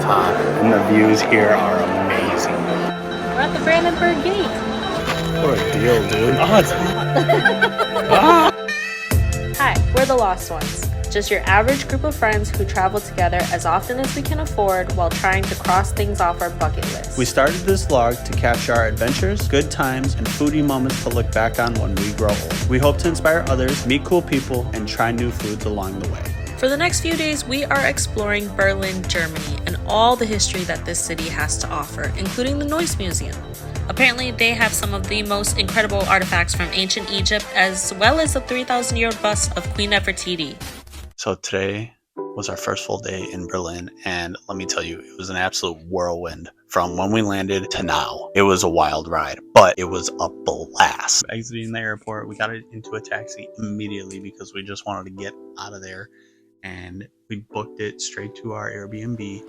top, and the views here are amazing. We're at the Brandenburg Gate. What a deal, dude. Oh, it's hot. Hi, we're the Lost Ones. Just your average group of friends who travel together as often as we can afford while trying to cross things off our bucket list. We started this vlog to capture our adventures, good times, and foodie moments to look back on when we grow old. We hope to inspire others, meet cool people, and try new foods along the way. For the next few days, we are exploring Berlin, Germany, and all the history that this city has to offer, including the Neues Museum. Apparently, they have some of the most incredible artifacts from ancient Egypt, as well as a 3,000-year-old bust of Queen Nefertiti. So today was our first full day in Berlin, and let me tell you, it was an absolute whirlwind from when we landed to now. It was a wild ride, but it was a blast. Exiting the airport, we got into a taxi immediately because we just wanted to get out of there, and we booked it straight to our Airbnb.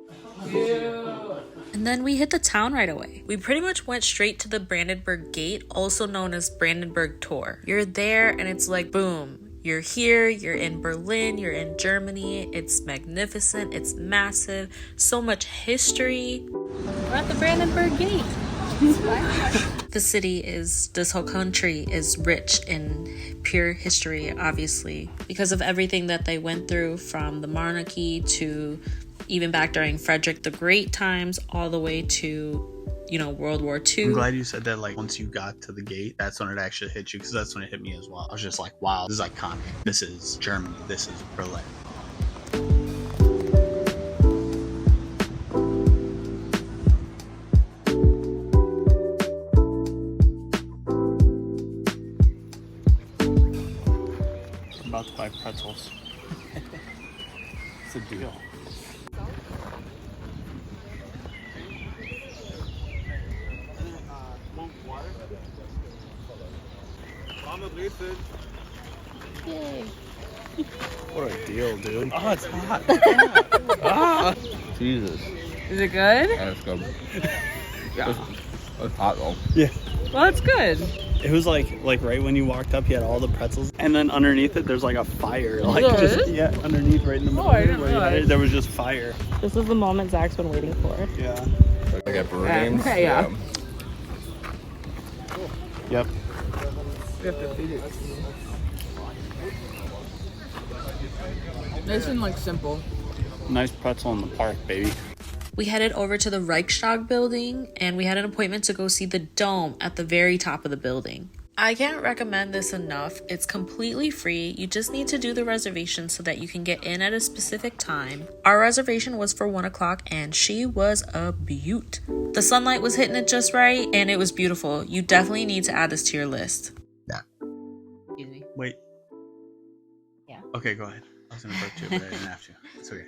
And then we hit the town right away. We pretty much went straight to the Brandenburg Gate, also known as Brandenburg Tor. You're there and it's like, boom. You're here, you're in Berlin, you're in Germany. It's magnificent, it's massive, so much history. We're at the Brandenburg Gate. This whole country is rich in pure history, obviously, because of everything that they went through, from the monarchy to even back during Frederick the Great times, all the way to, World War II. I'm glad you said that, like, once you got to the gate, that's when it actually hit you, because that's when it hit me as well. I was just like, wow, this is iconic. This is Germany. This is Berlin. I'm about to buy pretzels. It's a deal. Yay. What a deal, dude. Oh, it's hot. Jesus. Is it good? Yeah, it's good. Yeah. It's hot though. Yeah. Well, it's good. It was like right when you walked up, you had all the pretzels, and then underneath it, there's like a fire. Underneath, right in the middle. I didn't realize. There was just fire. This is the moment Zach's been waiting for. Yeah. Like at brewer games. Okay, yeah. Yep. We have to feed it. Nice and simple. Nice pretzel in the park, baby. We headed over to the Reichstag building, and we had an appointment to go see the dome at the very top of the building. I can't recommend this enough. It's completely free. You just need to do the reservation so that you can get in at a specific time. Our reservation was for 1 o'clock, and she was a beaut. The sunlight was hitting it just right, and it was beautiful. You definitely need to add this to your list. Excuse me. Wait. Yeah. Okay, go ahead. I was gonna burp too, but I didn't have to. It's okay.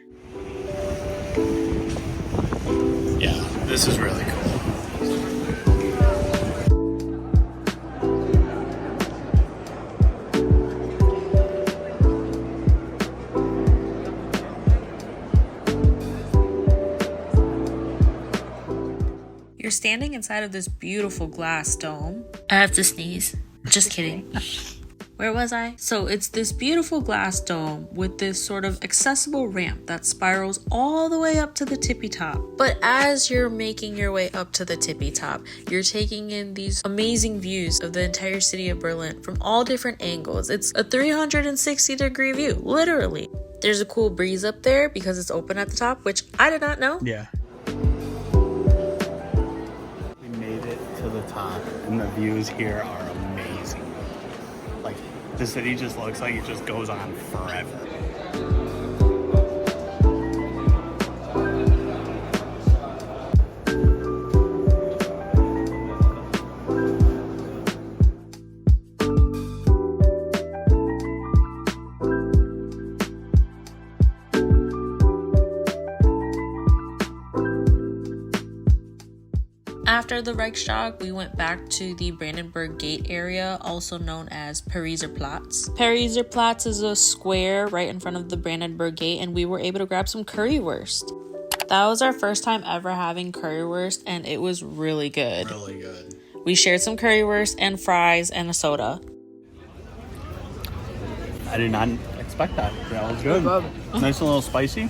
Yeah, this is really cool. You're standing inside of this beautiful glass dome. I have to sneeze. Just kidding. Where was I? So it's this beautiful glass dome with this sort of accessible ramp that spirals all the way up to the tippy top. But as you're making your way up to the tippy top, you're taking in these amazing views of the entire city of Berlin from all different angles. It's a 360-degree view, literally. There's a cool breeze up there because it's open at the top, which I did not know. Yeah. We made it to the top, and the views here are amazing. Like, the city just looks like it just goes on forever. After the Reichstag, we went back to the Brandenburg Gate area, also known as Pariser Platz. Pariser Platz is a square right in front of the Brandenburg Gate, and we were able to grab some currywurst. That was our first time ever having currywurst, and it was really good. Really good. We shared some currywurst and fries and a soda. I did not expect that. That was good. Nice and a little spicy.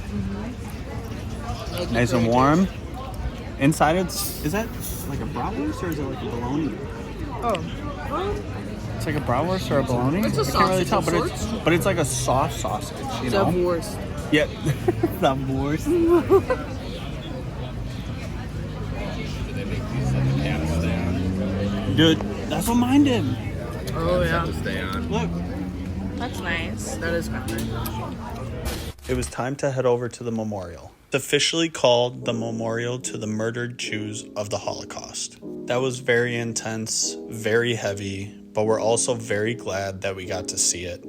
Nice and warm. Inside is that like a bratwurst or is it like a bologna? It's like a bratwurst or a bologna? It's a I can't really sausage tell, of sorts. but it's like a soft sausage, you know? Wurst. Yeah, the wurst. Dude, that's what mine did. Oh yeah. To stay on. Look. That's nice. That is kind of nice. It was time to head over to the memorial. It's officially called the Memorial to the Murdered Jews of the Holocaust. That was very intense, very heavy, but we're also very glad that we got to see it.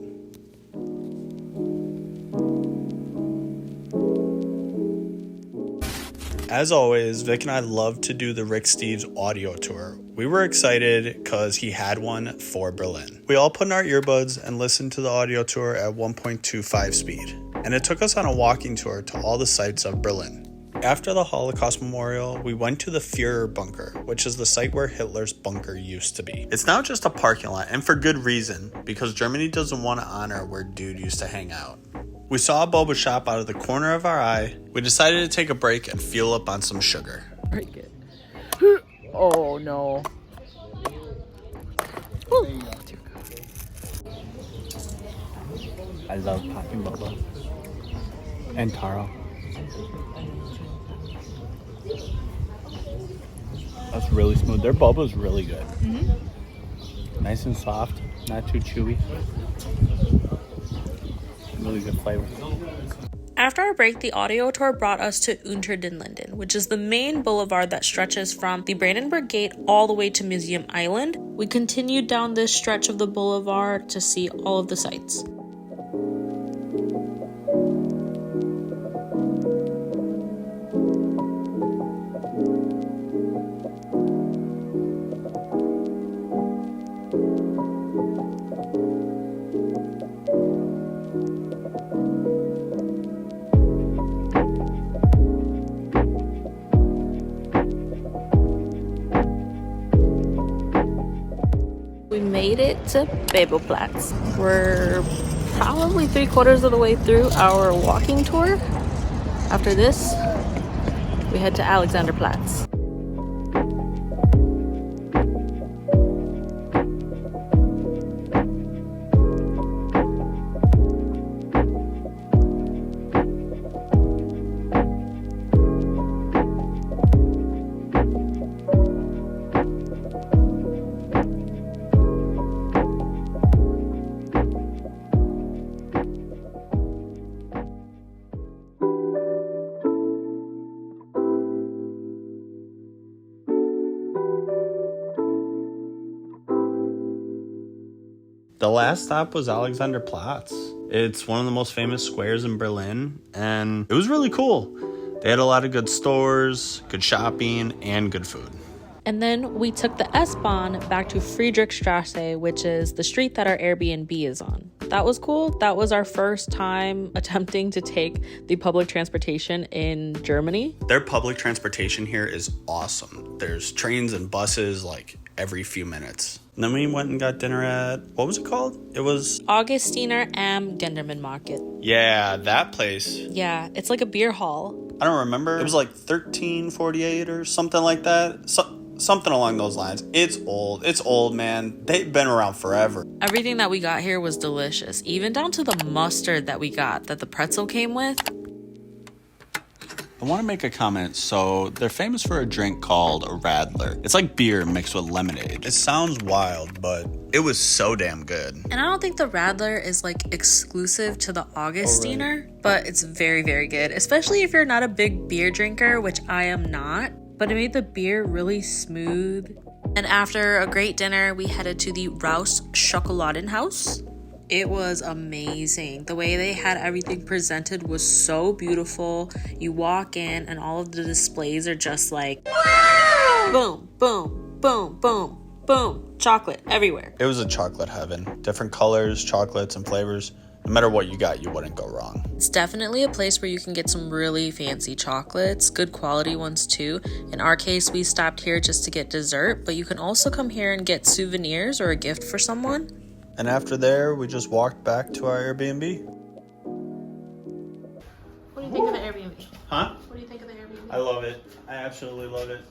As always, Vic and I love to do the Rick Steves audio tour. We were excited because he had one for Berlin. We all put in our earbuds and listened to the audio tour at 1.25 speed. And it took us on a walking tour to all the sites of Berlin. After the Holocaust Memorial, we went to the Führer Bunker, which is the site where Hitler's bunker used to be. It's now just a parking lot, and for good reason, because Germany doesn't want to honor where dude used to hang out. We saw a boba shop out of the corner of our eye. We decided to take a break and fuel up on some sugar. Break it. Oh no. I love popping boba. And taro. That's really smooth. Their boba's really good. Mm-hmm. Nice and soft, not too chewy. Really good flavor. After our break, the audio tour brought us to Unter den Linden, which is the main boulevard that stretches from the Brandenburg Gate all the way to Museum Island. We continued down this stretch of the boulevard to see all of the sights. We made it to Babelplatz. We're probably 3/4 of the way through our walking tour. After this, we head to Alexanderplatz. The last stop was Alexanderplatz. It's one of the most famous squares in Berlin, and it was really cool. They had a lot of good stores, good shopping, and good food. And then we took the S-Bahn back to Friedrichstraße, which is the street that our Airbnb is on. That was cool. That was our first time attempting to take the public transportation in Germany. Their public transportation here is awesome. There's trains and buses like every few minutes. And then we went and got dinner at, what was it called? It was Augustiner am Genderman Market. Yeah, that place. Yeah, it's like a beer hall. I don't remember. It was like 1348 or something like that. Something along those lines. It's old, man. They've been around forever. Everything that we got here was delicious, even down to the mustard that we got that the pretzel came with. I want to make a comment. So they're famous for a drink called a Radler. It's like beer mixed with lemonade. It sounds wild, but it was so damn good. And I don't think the Radler is like exclusive to the Augustiner, but it's very, very good, especially if you're not a big beer drinker, which I am not. But it made the beer really smooth. And after a great dinner, we headed to the Raus Schokoladenhaus. It was amazing. The way they had everything presented was so beautiful. You walk in and all of the displays are just like, boom, boom, boom, boom, boom, chocolate everywhere. It was a chocolate heaven. Different colors, chocolates, and flavors. No matter what you got, you wouldn't go wrong. It's definitely a place where you can get some really fancy chocolates, good quality ones too. In our case, we stopped here just to get dessert, but you can also come here and get souvenirs or a gift for someone. And after there, we just walked back to our Airbnb. What do you think of the Airbnb? Huh? What do you think of the Airbnb? I love it. I absolutely love it.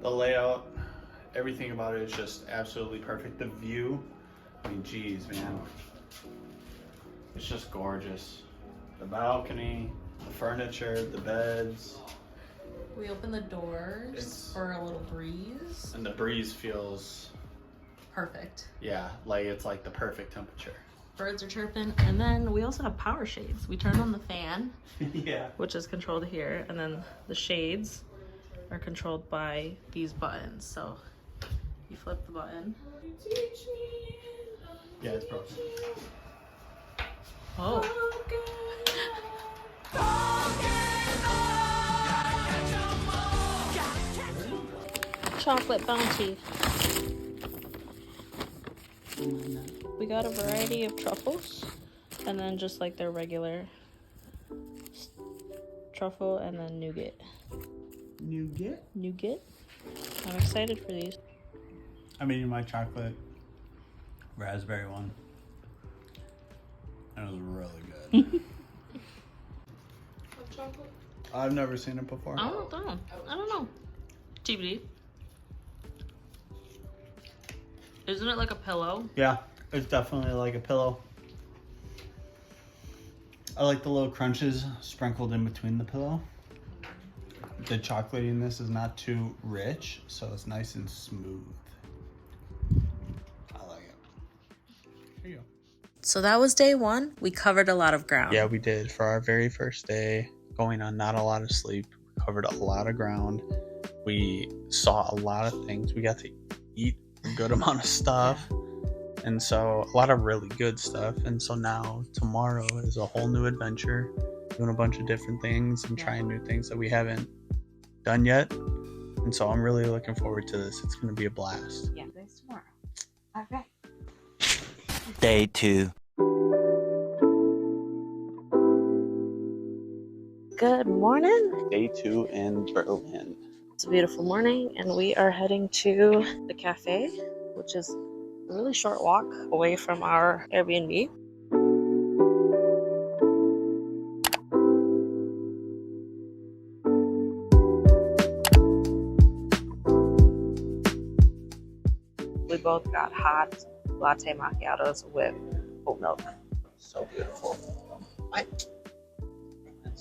The layout, everything about it is just absolutely perfect. The view, I mean, geez, man. It's just gorgeous. The balcony, the furniture, the beds. We open the doors for a little breeze. And the breeze feels Perfect. yeah, like it's like the perfect temperature. Birds are chirping, and then we also have power shades. We turn on the fan, Yeah. which is controlled here, and then the shades are controlled by these buttons. So you flip the button. Yeah, it's broken. Oh. Chocolate bounty. We got a variety of truffles, and then just like their regular truffle, and then nougat. Nougat? Nougat. I'm excited for these. I mean, my chocolate raspberry one. That was really good. Chocolate? I've never seen it before. I don't know. TBD. Isn't it like a pillow? Yeah, it's definitely like a pillow. I like the little crunches sprinkled in between the pillow. The chocolatiness is not too rich, so it's nice and smooth. I like it. Here you go. So that was day one. We covered a lot of ground. Yeah, we did. For our very first day, going on not a lot of sleep, we covered a lot of ground. We saw a lot of things. We got to eat a good amount of stuff. And so a lot of really good stuff. And so now tomorrow is a whole new adventure, doing a bunch of different things and trying new things that we haven't done yet. And so I'm really looking forward to this. It's going to be a blast. Yeah, today's tomorrow. All right. Day 2. Good morning. Day 2 in Berlin. It's a beautiful morning, and we are heading to the cafe, which is a really short walk away from our Airbnb. We both got hot latte macchiatos with oat milk. So beautiful. It's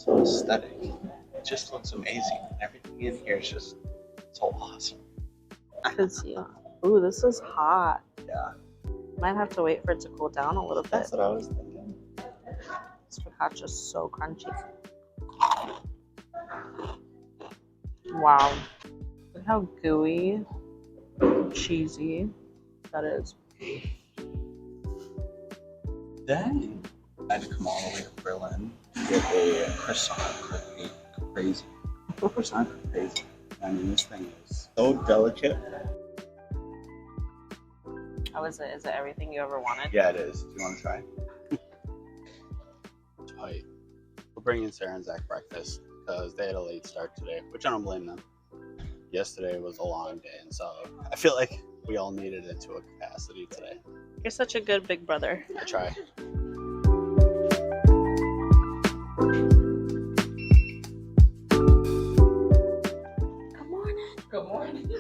so aesthetic. It just looks amazing. Everything in here is just so awesome. Ooh, this is hot. Yeah. Might have to wait for it to cool down a little bit. That's what I was thinking. This focaccia's so crunchy. Wow. Look how gooey, cheesy that is. Dang. I had to come all the way to Berlin to get a croissant cookie. Crazy. Croissant crazy. I mean, this thing is so delicate. How is it? Is it everything you ever wanted? Yeah, it is. Do you want to try? Tight. We're bringing Sarah and Zach breakfast because they had a late start today, which I don't blame them. Yesterday was a long day, and so I feel like we all needed it to a capacity today. You're such a good big brother. I try. Good morning. Good morning.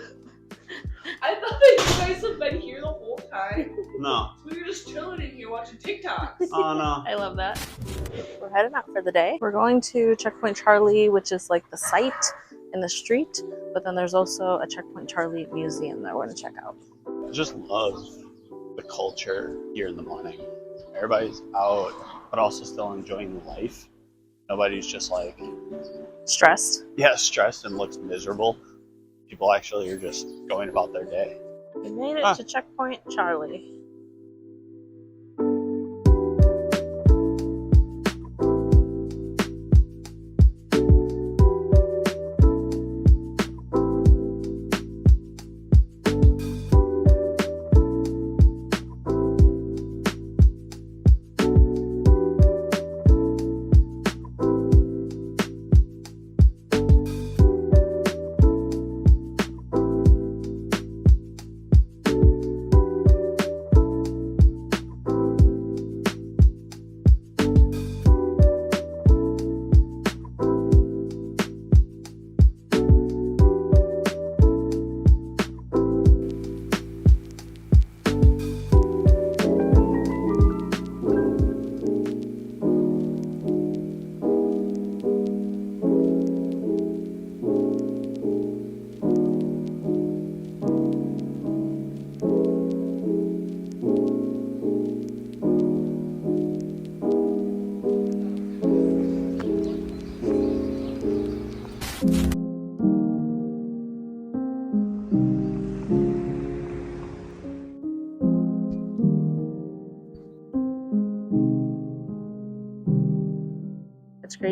I thought that you guys have been here the whole time. No. So we were just chilling in here watching TikToks. Oh, no. I love that. We're heading out for the day. We're going to Checkpoint Charlie, which is like the site in the street, but then there's also a Checkpoint Charlie museum that we're going to check out. I just love the culture here in the morning. Everybody's out, but also still enjoying life. Nobody's just like, Stressed. yeah, stressed and looks miserable. People actually are just going about their day. We made it to Checkpoint Charlie.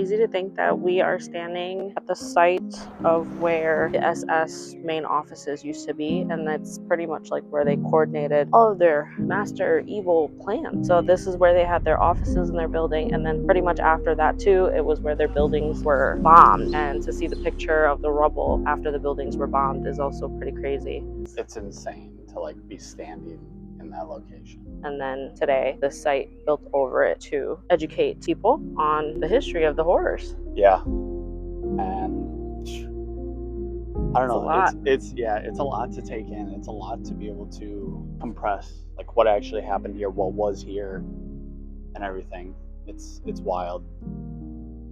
crazy to think that we are standing at the site of where the SS main offices used to be, and that's pretty much like where they coordinated all of their master evil plans. So this is where they had their offices in their building, and then pretty much after that too, it was where their buildings were bombed. And to see the picture of the rubble after the buildings were bombed is also pretty crazy. It's insane to like be standing in that location. And then today, the site built over it to educate people on the history of the horrors. Yeah. And I don't know. It's a lot to take in. It's a lot to be able to compress like what actually happened here, what was here, and everything. It's wild.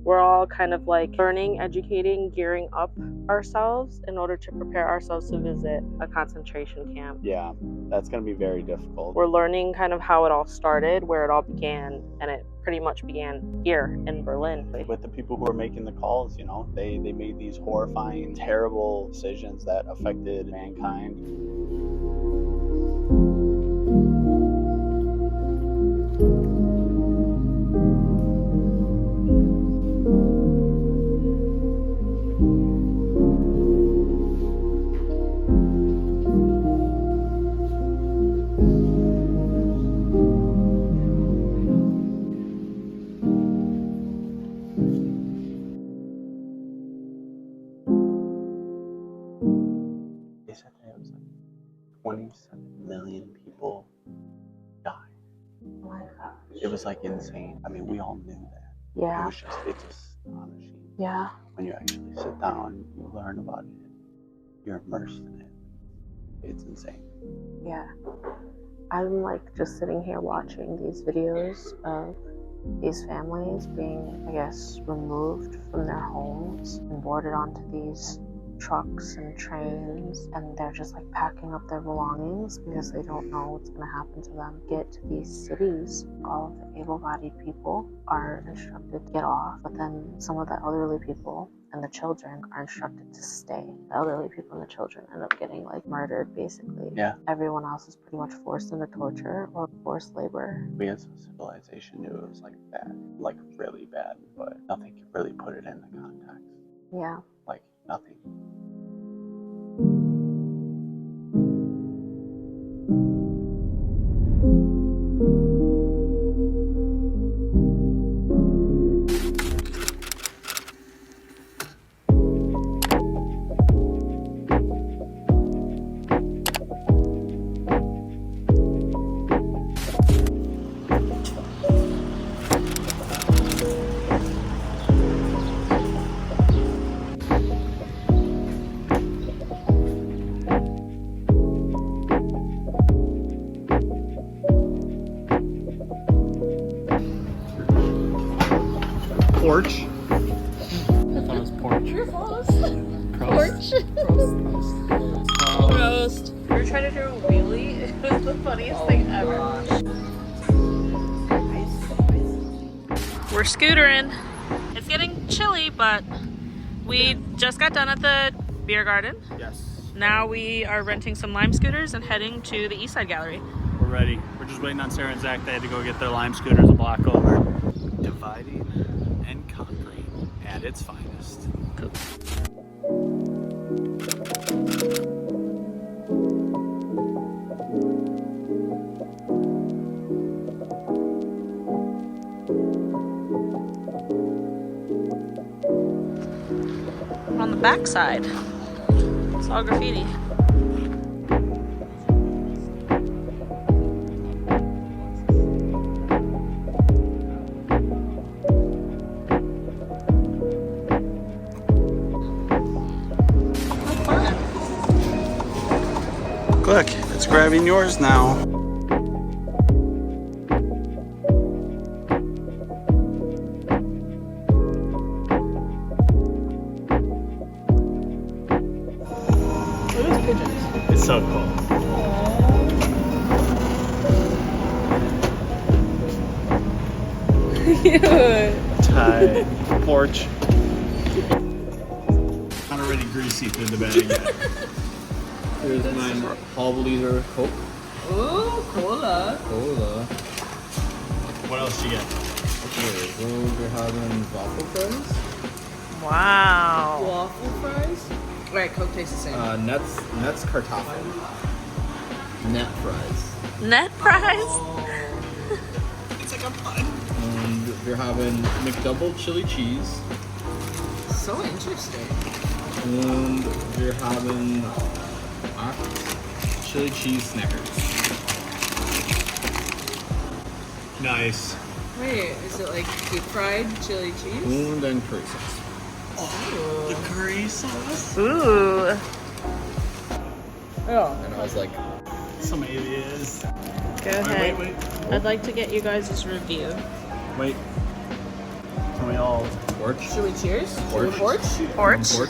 We're all kind of like learning, educating, gearing up ourselves in order to prepare ourselves to visit a concentration camp. Yeah, that's going to be very difficult. We're learning kind of how it all started, where it all began, and it pretty much began here in Berlin. With the people who are making the calls, you know, they made these horrifying, terrible decisions that affected mankind. Said that it was like 27 million people died. Oh my gosh. It was like insane. I mean, we all knew that. Yeah. It's astonishing. Yeah. When you actually sit down, you learn about it, you're immersed in it. It's insane. Yeah. I'm like just sitting here watching these videos of these families being, I guess, removed from their homes and boarded onto these trucks and trains, and they're just like packing up their belongings because they don't know what's going to happen to them. Get to these cities, all of the able-bodied people are instructed to get off, but then some of the elderly people and the children are instructed to stay. The elderly people and the children end up getting like murdered, basically. Yeah. Everyone else is pretty much forced into torture or forced labor. We as a civilization knew it was like bad, like really bad, but nothing could really put it in the context. Yeah. Like nothing. Porch. I thought it was porch. You're close. Prost. Roast. We were trying to do a wheelie. It was the funniest thing ever. We're scootering. It's getting chilly, but we just got done at the beer garden. Yes. Now we are renting some Lime scooters and heading to the East Side Gallery. We're ready. We're just waiting on Sarah and Zach. They had to go get their Lime scooters a block over. Dividing and conquering at its finest. Cool. On the back side, it's all graffiti. Look, it's grabbing yours now. It's so cool. Tie porch. Not already greasy through the bag yet. Here's my half liter Coke. Ooh, cola. Cola. What else do you get? we're having waffle fries. Wow. Waffle fries? Alright, Coke tastes the same. Nuts kartoffel. Net fries. Net fries? It's like a pun. And we're having McDouble chili cheese. So interesting. And we're having chili cheese Snickers. Nice. Wait, is it like deep fried chili cheese? And then curry sauce. The curry sauce. Ooh. Oh. And I was like, Some alias. Go ahead. Wait. I'd like to get you guys' review. Wait. Can we all porch. Should we cheers? Porch. Porch? Porch. Porch.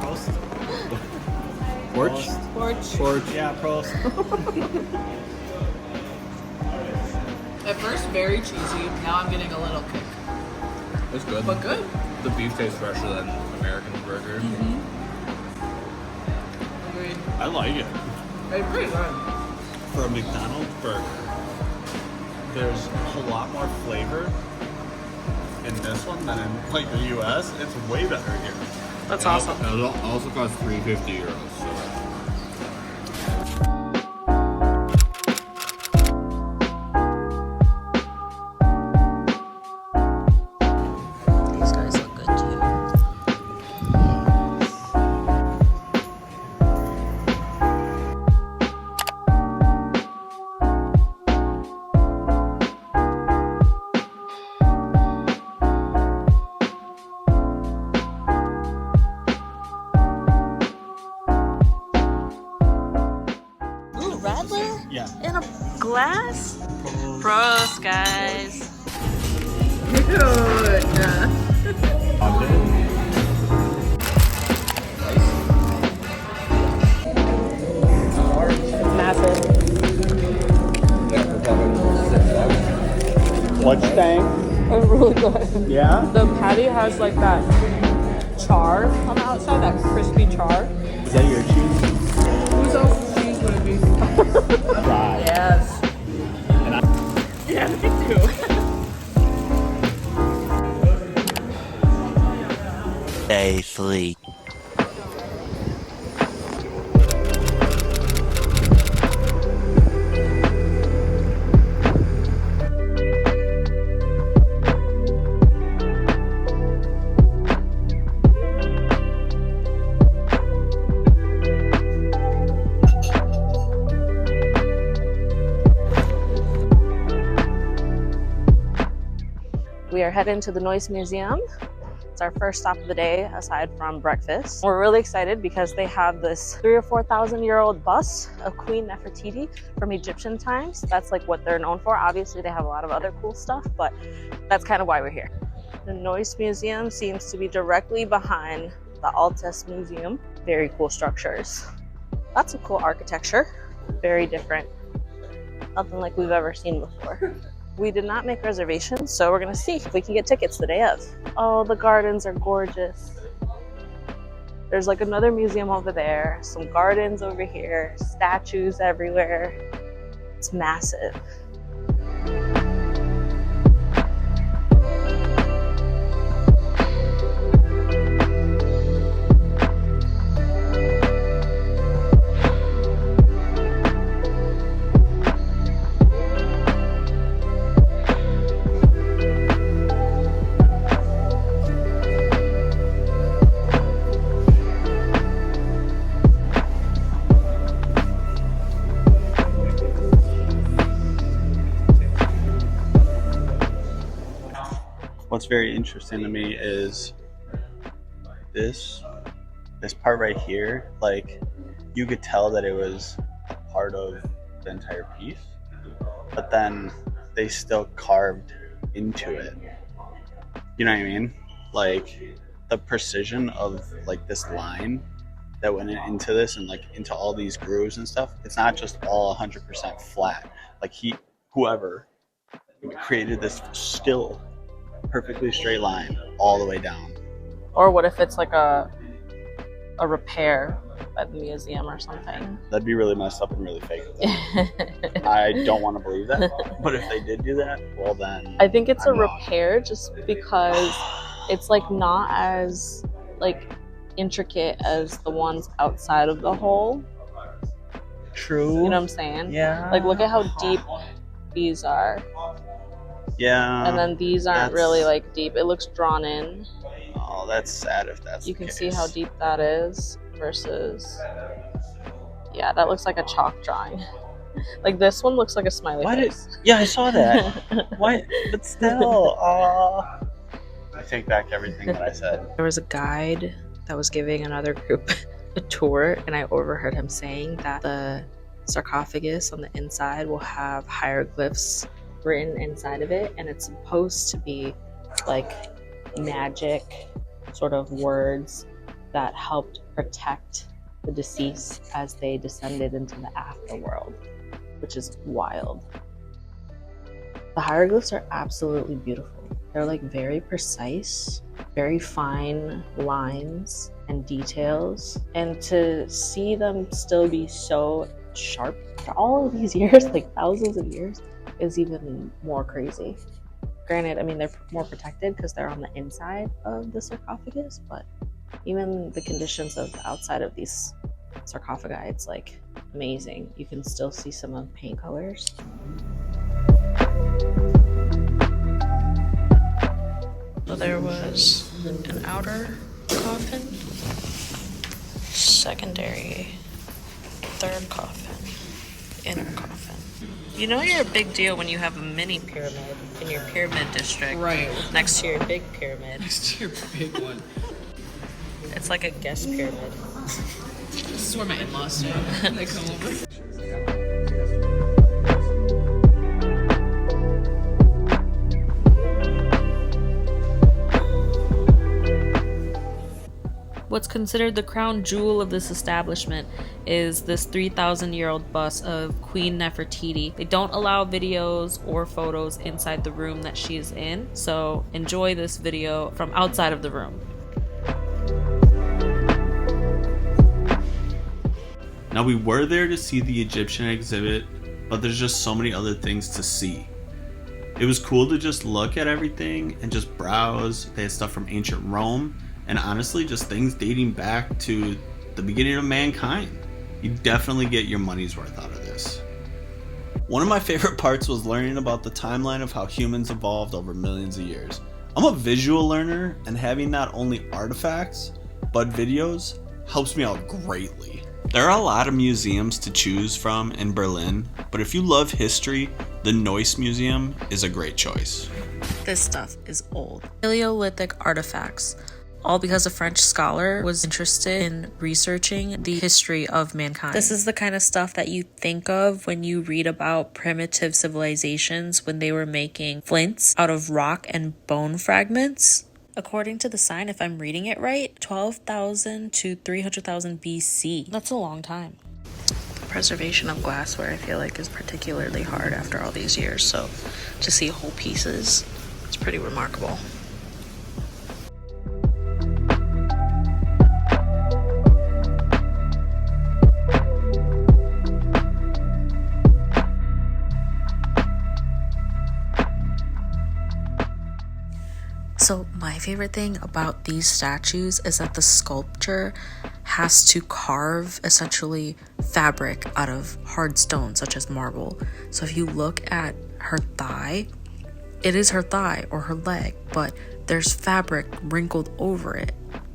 post? Porch. Porch. Porch. Yeah, prost. At first, very cheesy. Now I'm getting a little kick. It's good. But good. The beef tastes fresher than American burger. Agreed. I like it. It's pretty good. For a McDonald's burger, there's a lot more flavor in this one than in like the US. It's way better here. That's awesome. It also costs €350. So. These guys look good too. Ooh, Radler Yeah. in a glass? Pros, guys. Good. Massive. What's thing? It's really good. Yeah? The patty has like that char on the outside, that crispy char. Is that your cheese? Whose else's cheese would it be? Right. Yes. Yeah, me too. Day 3. We are heading to the Neues Museum. It's our first stop of the day aside from breakfast. We're really excited because they have this 3,000 or 4,000 year old bust of Queen Nefertiti from Egyptian times. That's like what they're known for. Obviously they have a lot of other cool stuff, but that's kind of why we're here. The Neues Museum seems to be directly behind the Altes Museum. Very cool structures. Lots of cool architecture. Very different. Nothing like we've ever seen before. We did not make reservations, so we're gonna see if we can get tickets the day of. Oh, the gardens are gorgeous. There's like another museum over there, some gardens over here, statues everywhere. It's massive. What's very interesting to me is this part right here. Like, you could tell that it was a part of the entire piece, but then they still carved into it. You know what I mean? Like, the precision of like this line that went into this and like into all these grooves and stuff. It's not just all 100% flat. Like whoever created this still perfectly straight line all the way down. Or what if it's like a a repair by the museum or something. That'd be really messed up and really fake. I don't want to believe that, but if they did do that, well then I think it's I'm a repair just because it's like not as like intricate as the ones outside of the hole. True. You know what I'm saying? Yeah. Like look at how deep these are. Yeah. And then these aren't really like deep. It looks drawn in. Oh, that's sad if that's You the can case. see how deep that is versus, yeah, that looks like a chalk drawing. Like this one looks like a smiley face. Yeah, I saw that. What? But still, I take back everything that I said. There was a guide that was giving another group a tour, and I overheard him saying that the sarcophagus on the inside will have hieroglyphs written inside of it, and it's supposed to be like magic sort of words that helped protect the deceased as they descended into the afterworld, which is wild. The hieroglyphs are absolutely beautiful. They're like very precise, very fine lines and details. And to see them still be so sharp for all of these years, like thousands of years, is even more crazy. Granted, I mean, they're more protected because they're on the inside of the sarcophagus, but even the conditions of the outside of these sarcophagi, it's like amazing. You can still see some of the paint colors. So there was an outer coffin, secondary, third coffin, inner coffin. You know you're a big deal when you have a mini pyramid in your pyramid district. Right. Next to your big pyramid. Next to your big one. It's like a guest pyramid. This is where my in-laws stay. They come over. What's considered the crown jewel of this establishment is this 3,000-year-old bust of Queen Nefertiti. They don't allow videos or photos inside the room that she is in, so enjoy this video from outside of the room. Now, we were there to see the Egyptian exhibit, but there's just so many other things to see. It was cool to just look at everything and just browse. They had stuff from ancient Rome, and honestly, just things dating back to the beginning of mankind. You definitely get your money's worth out of this. One of my favorite parts was learning about the timeline of how humans evolved over millions of years. I'm a visual learner, and having not only artifacts, but videos helps me out greatly. There are a lot of museums to choose from in Berlin, but if you love history, the Neues Museum is a great choice. This stuff is old. Paleolithic artifacts. All because a French scholar was interested in researching the history of mankind. This is the kind of stuff that you think of when you read about primitive civilizations when they were making flints out of rock and bone fragments. According to the sign, if I'm reading it right, 12,000 to 300,000 BC. That's a long time. The preservation of glassware, I feel like, is particularly hard after all these years, so to see whole pieces, it's pretty remarkable. So my favorite thing about these statues is that the sculpture has to carve essentially fabric out of hard stone, such as marble. So if you look at her thigh, it is her thigh or her leg, but there's fabric wrinkled over it.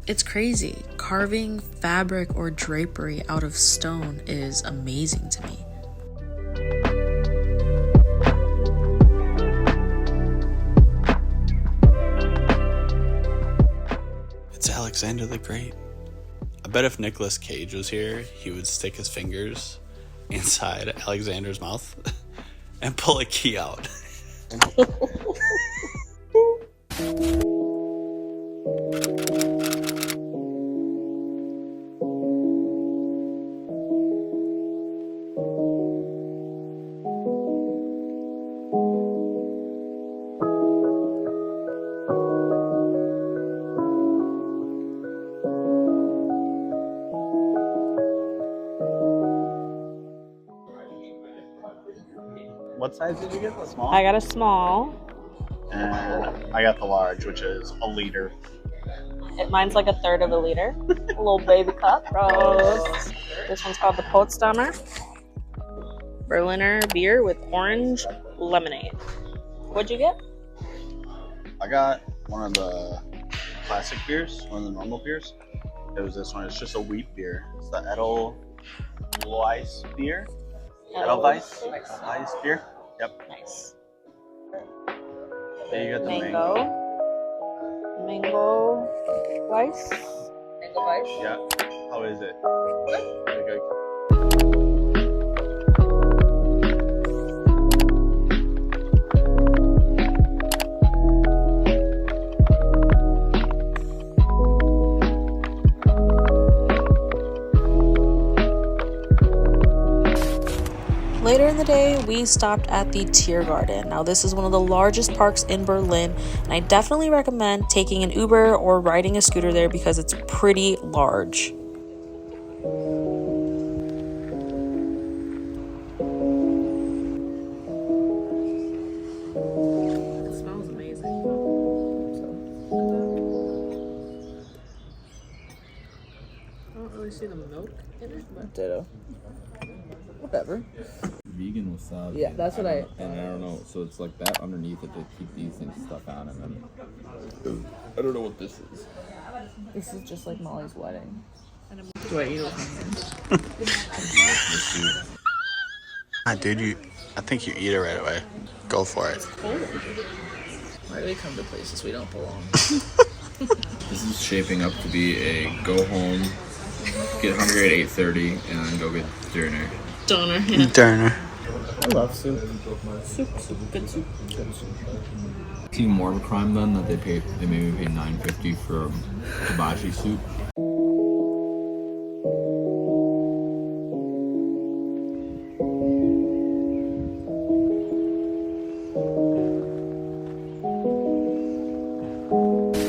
It's crazy. Carving fabric or drapery out of stone is amazing to me. It's Alexander the Great. I bet if Nicolas Cage was here, he would stick his fingers inside Alexander's mouth and pull a key out. What size did you get? The small? I got a small. And I got the large, which is a liter. Mine's like a third of a liter. A little baby cup. Gross. This one's called the Potsdamer Berliner beer with orange lemonade. What'd you get? I got one of the classic beers, one of the normal beers. It was this one. It's just a wheat beer. It's the Edelweiss beer. Edelweiss beer. Yep. Nice. There you got the Mango Weiss. Mango Weiss. Yeah. How is it? Okay. Later in the day, we stopped at the Tiergarten. Now, this is one of the largest parks in Berlin, and I definitely recommend taking an Uber or riding a scooter there because it's pretty large. It smells amazing. I don't really see the milk in it, but Ditto. Whatever. Vegan wasabi. yeah, that's what I. And I don't know, so it's like that underneath it to keep these things stuck on, and then I don't know what this is. This is just like Molly's wedding. Do I eat it with my hands? Dude, I think you eat it right away. Go for it. Why do we come to places we don't belong? This is shaping up to be a go home, get hungry at 8:30, and then go get dinner. Donor. Yeah. Turner. I love soup. Good soup. Seemed more of a crime then that they made me pay $9.50 for hibachi soup.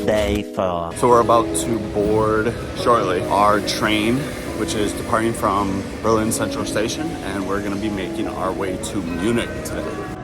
Day 4. So we're about to board shortly our train, which is departing from Berlin Central Station, and we're going to be making our way to Munich today.